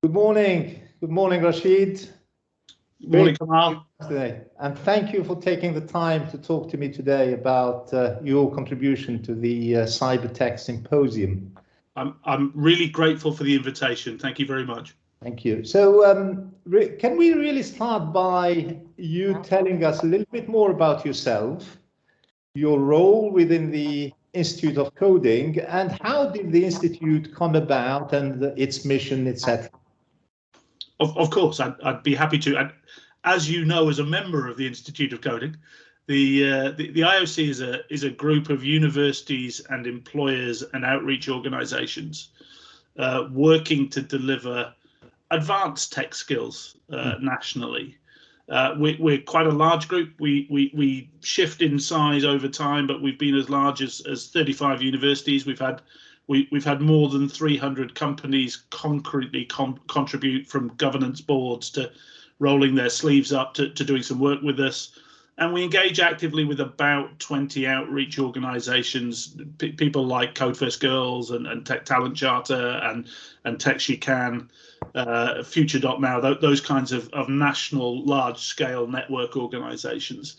Good morning. Good morning, Rachid. Good morning, Kamal. Today. And thank you for taking the time to talk to me today about your contribution to the Cyber Tech Symposium. I'm really grateful for the invitation. Thank you very much. Thank you. So can we really start by you telling us a little bit more about yourself, your role within the Institute of Coding, and how did the Institute come about and its mission, etc.? Of course, I'd be happy to. And as you know, as a member of the Institute of Coding, the IOC is a group of universities and employers and outreach organisations working to deliver advanced tech skills nationally. We're quite a large group. We shift in size over time, but we've been as large as 35 universities. We've had more than 300 companies concretely contribute, from governance boards to rolling their sleeves up to doing some work with us. And we engage actively with about 20 outreach organisations, people like Code First Girls and Tech Talent Charter and Tech She Can, Future.now, those kinds of national large-scale network organisations.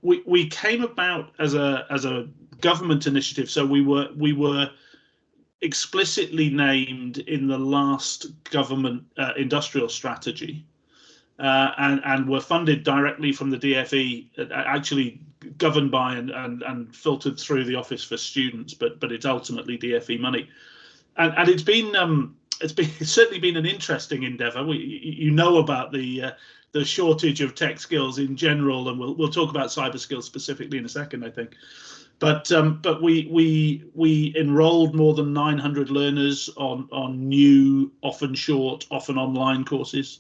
We came about as a government initiative, so we were explicitly named in the last government industrial strategy, and were funded directly from the DFE, actually governed by and filtered through the Office for Students, but it's ultimately DFE money, and it's certainly been an interesting endeavour. You know about the shortage of tech skills in general, and we'll talk about cyber skills specifically in a second, I think. But we enrolled more than 900 learners on new, often short, often online courses.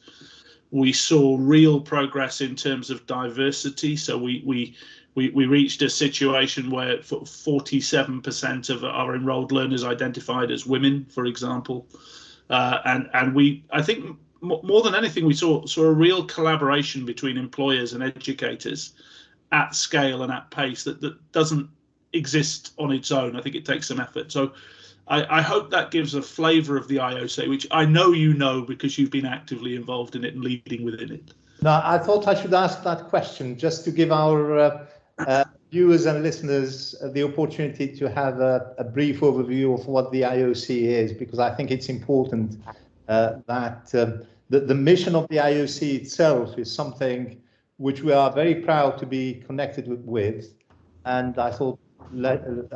We saw real progress in terms of diversity. So we reached a situation where 47% of our enrolled learners identified as women, for example. And I think more than anything, we saw a real collaboration between employers and educators at scale and at pace that doesn't exist on its own. I think it takes some effort. So I hope that gives a flavour of the IOC, which I know you know because you've been actively involved in it and leading within it. No, I thought I should ask that question just to give our viewers and listeners the opportunity to have a brief overview of what the IOC is, because I think it's important that the mission of the IOC itself is something which we are very proud to be connected with, and I thought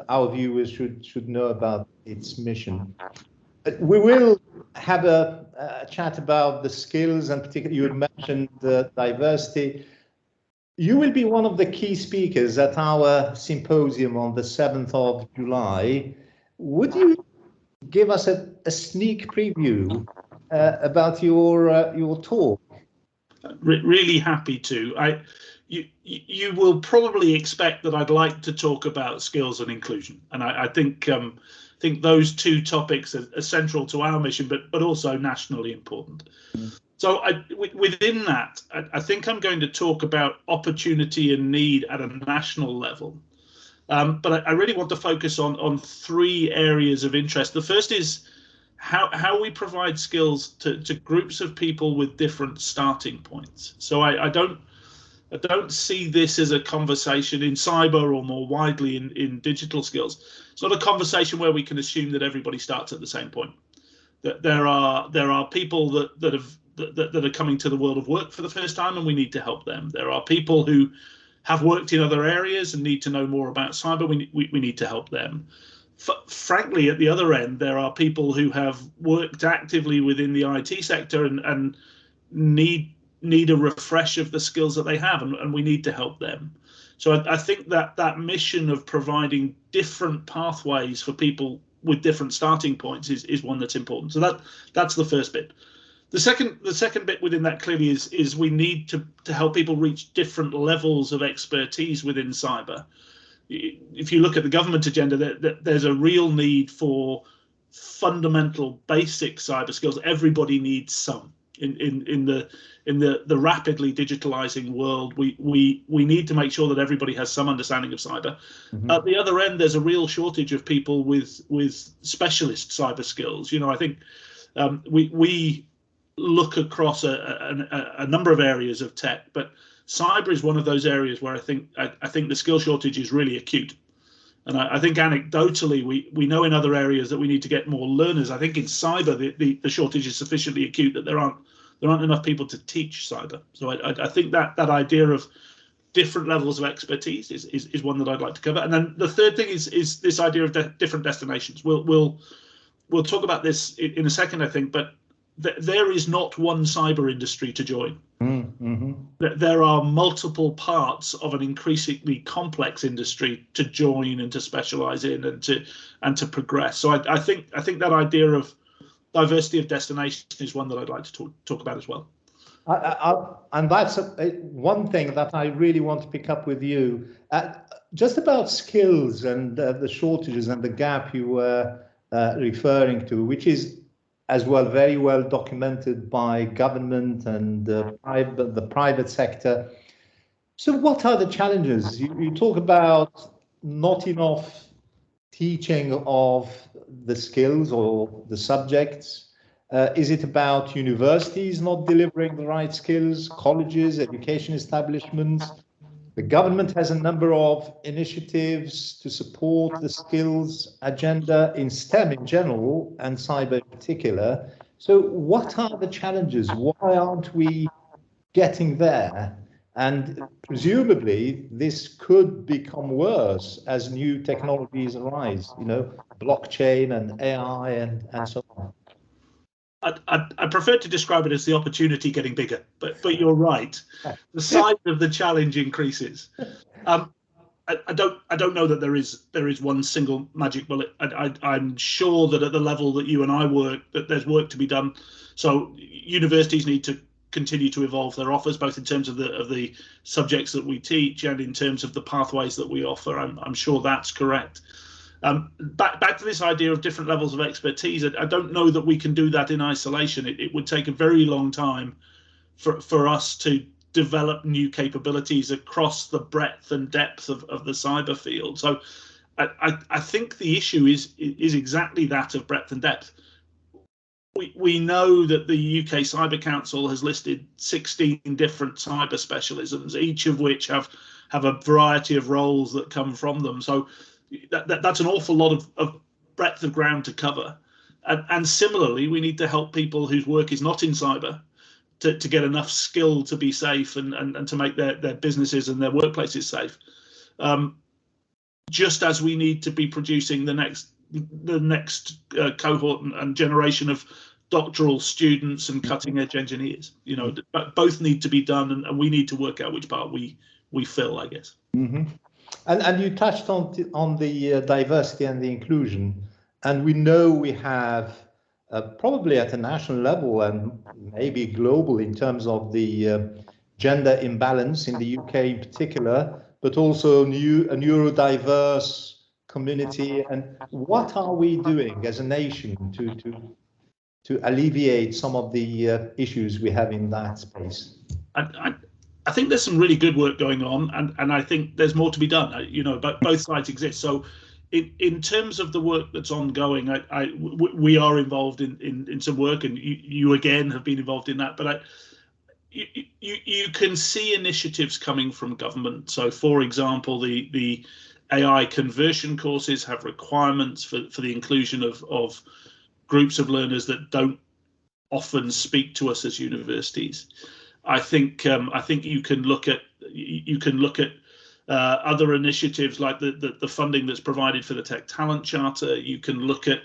our viewers should know about its mission. But we will have a chat about the skills, and particularly you mentioned the diversity. You will be one of the key speakers at our symposium on the 7th of July. Would you give us a sneak preview about your talk? Really happy to. You will probably expect that I'd like to talk about skills and inclusion, and I think those two topics are central to our mission, but also nationally important. So within that, I think I'm going to talk about opportunity and need at a national level, but I really want to focus on three areas of interest. The first is how we provide skills to groups of people with different starting points. So I don't see this as a conversation in cyber or more widely in digital skills. It's not a conversation where we can assume that everybody starts at the same point. That there are people that are coming to the world of work for the first time, and we need to help them. There are people who have worked in other areas and need to know more about cyber. We need to help them. Frankly, at the other end, there are people who have worked actively within the IT sector and need a refresh of the skills that they have, and we need to help them. So I think that mission of providing different pathways for people with different starting points is one that's important. So that's the first bit. The second bit within that clearly is we need to help people reach different levels of expertise within cyber. If you look at the government agenda, there's a real need for fundamental basic cyber skills. Everybody needs some. In the rapidly digitalizing world, we need to make sure that everybody has some understanding of cyber. At the other end, there's a real shortage of people with specialist cyber skills. I think We look across a number of areas of tech, but cyber is one of those areas where I think the skill shortage is really acute. And I think anecdotally, we know in other areas that we need to get more learners. I think in cyber, the shortage is sufficiently acute that there aren't enough people to teach cyber. So I think that idea of different levels of expertise is one that I'd like to cover. And then the third thing is this idea of different destinations. We'll talk about this in a second, I think, but there is not one cyber industry to join. Mm-hmm. There are multiple parts of an increasingly complex industry to join and to specialize in and to progress. So I think that idea of diversity of destination is one that I'd like to talk about as well. And that's one thing that I really want to pick up with you, just about skills and the shortages and the gap you were referring to, which is as well very well documented by government and the private sector. So what are the challenges? You talk about not enough teaching of the skills or the subjects. Is it about universities not delivering the right skills, colleges, education establishments? The government has a number of initiatives to support the skills agenda in STEM in general and cyber in particular. So what are the challenges? Why aren't we getting there? And presumably this could become worse as new technologies arise, blockchain and AI and so on. I prefer to describe it as the opportunity getting bigger, but you're right. The size of the challenge increases. I don't know that there is one single magic bullet. I'm sure that at the level that you and I work, that there's work to be done. So universities need to continue to evolve their offers, both in terms of the subjects that we teach and in terms of the pathways that we offer. I'm sure that's correct. Back to this idea of different levels of expertise, I don't know that we can do that in isolation. It would take a very long time for us to develop new capabilities across the breadth and depth of the cyber field. So I think the issue is exactly that of breadth and depth. We know that the UK Cyber Council has listed 16 different cyber specialisms, each of which have a variety of roles that come from them. So that's an awful lot of breadth of ground to cover. And similarly, we need to help people whose work is not in cyber to get enough skill to be safe and to make their businesses and their workplaces safe. Just as we need to be producing the next cohort and generation of doctoral students and cutting edge engineers. Both need to be done, and we need to work out which part we fill, I guess. Mm-hmm. And you touched on the diversity and the inclusion, and we know we have probably at a national level and maybe global in terms of the gender imbalance in the UK in particular, but also a neurodiverse community. And what are we doing as a nation to alleviate some of the issues we have in that space? I think there's some really good work going on, and I think there's more to be done. But both sides exist. So in terms of the work that's ongoing, we are involved in some work, and you again have been involved in that. But you can see initiatives coming from government. So, for example, the AI conversion courses have requirements for the inclusion of groups of learners that don't often speak to us as universities. I think you can look at other initiatives like the funding that's provided for the Tech Talent Charter. You can look at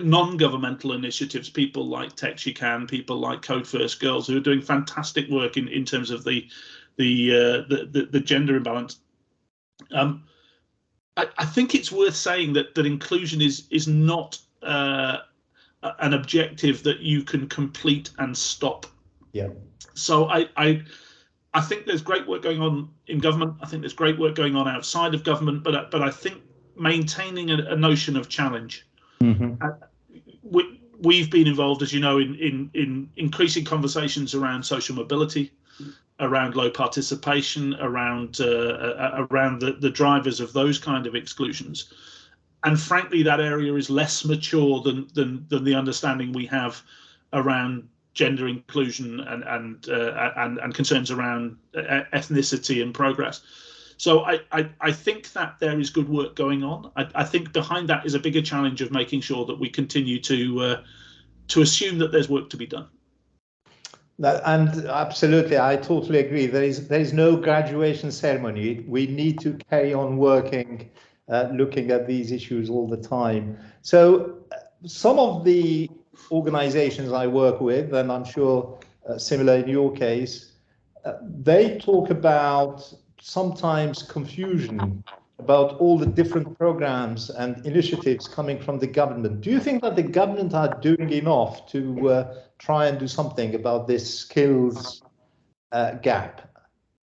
non-governmental initiatives, people like Tech She Can, people like Code First Girls, who are doing fantastic work in terms of the gender imbalance. I think it's worth saying that inclusion is not an objective that you can complete and stop. Yeah. So I think there's great work going on in government. I think there's great work going on outside of government, but I think maintaining a notion of challenge. Mm-hmm. We've been involved, as you know, in increasing conversations around social mobility, around low participation, around the drivers of those kind of exclusions. And frankly, that area is less mature than the understanding we have around gender inclusion and concerns around ethnicity and progress. So I think that there is good work going on. I think behind that is a bigger challenge of making sure that we continue to assume that there's work to be done. And absolutely, I totally agree. There is no graduation ceremony. We need to carry on working, looking at these issues all the time. So some of the organizations I work with, and I'm sure similar in your case, they talk about sometimes confusion about all the different programs and initiatives coming from the government. Do you think that the government are doing enough to try and do something about this skills gap?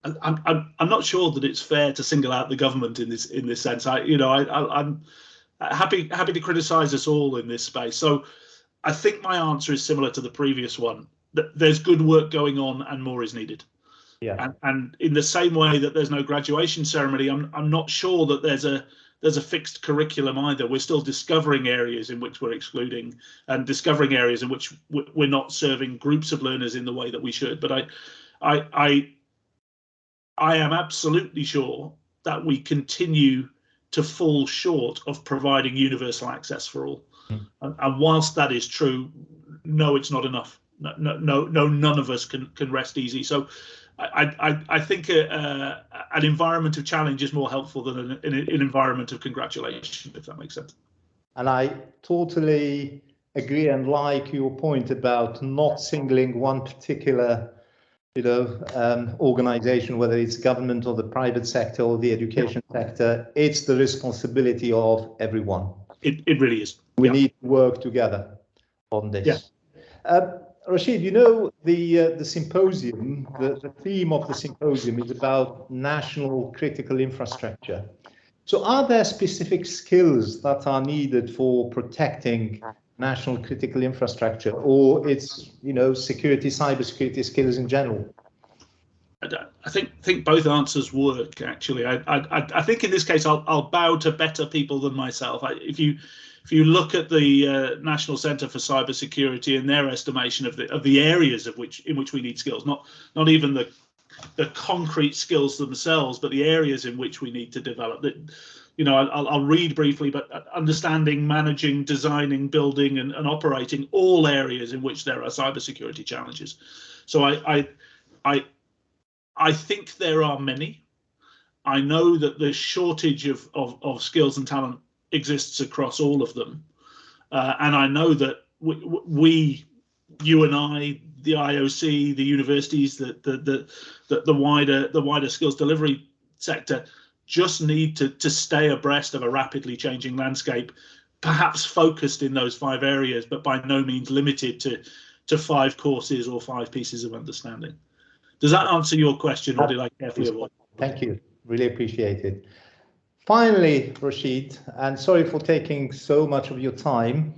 I'm not sure that it's fair to single out the government in this sense. I'm happy to criticise us all in this space. So I think my answer is similar to the previous one. That there's good work going on and more is needed. Yeah. And in the same way that there's no graduation ceremony, I'm not sure that there's a fixed curriculum either. We're still discovering areas in which we're excluding and discovering areas in which we're not serving groups of learners in the way that we should. But I am absolutely sure that we continue to fall short of providing universal access for all. And whilst that is true, no, it's not enough. No, none of us can rest easy. So I think an environment of challenge is more helpful than an environment of congratulation, if that makes sense. And I totally agree and like your point about not singling one particular, organization, whether it's government or the private sector or the education sector. It's the responsibility of everyone. It really is. We need to work together on this. Yeah. Rachid, the symposium, the theme of the symposium is about national critical infrastructure. So are there specific skills that are needed for protecting national critical infrastructure, or it's, security, cybersecurity skills in general? I think both answers work, actually. I think in this case, I'll bow to better people than myself. If you look at the National Centre for Cybersecurity and their estimation of the areas in which we need skills, not even the concrete skills themselves, but the areas in which we need to develop. I'll read briefly, but understanding, managing, designing, building, and operating, all areas in which there are cybersecurity challenges. So I think there are many. I know that the shortage of skills and talent exists across all of them, and I know that you and I, the IOC, the universities, the wider skills delivery sector, just need to stay abreast of a rapidly changing landscape, perhaps focused in those 5 areas, but by no means limited to 5 courses or 5 pieces of understanding. Does that answer your question, or did I carefully avoid? Thank you. Really appreciate it. Finally, Rachid, and sorry for taking so much of your time,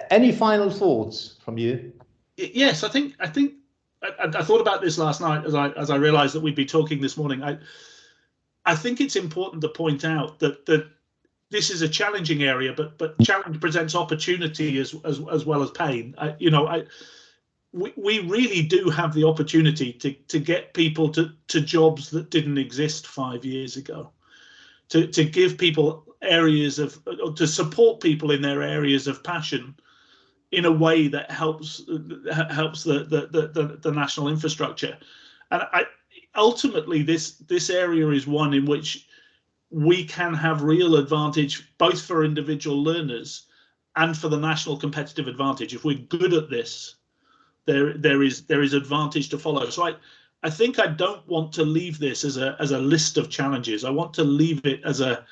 any final thoughts from you? Yes, I thought about this last night as I realized that we'd be talking this morning. I think it's important to point out that this is a challenging area, but challenge presents opportunity as well as pain. We really do have the opportunity to get people to jobs that didn't exist 5 years ago. To give people areas to support people in their areas of passion in a way that helps the national infrastructure. And ultimately, this area is one in which we can have real advantage, both for individual learners and for the national competitive advantage. If we're good at this, there is advantage to follow. So I think I don't want to leave this as a list of challenges. I want to leave it as a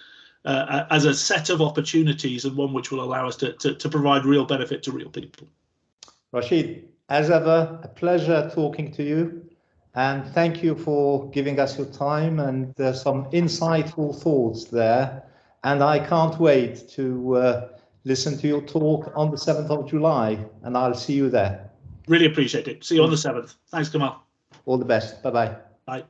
set of opportunities, and one which will allow us to provide real benefit to real people. Rachid, as ever, a pleasure talking to you, and thank you for giving us your time and some insightful thoughts there. And I can't wait to listen to your talk on the 7th of July, and I'll see you there. Really appreciate it. See you on the 7th. Thanks, Kamal. All the best. Bye-bye. Bye.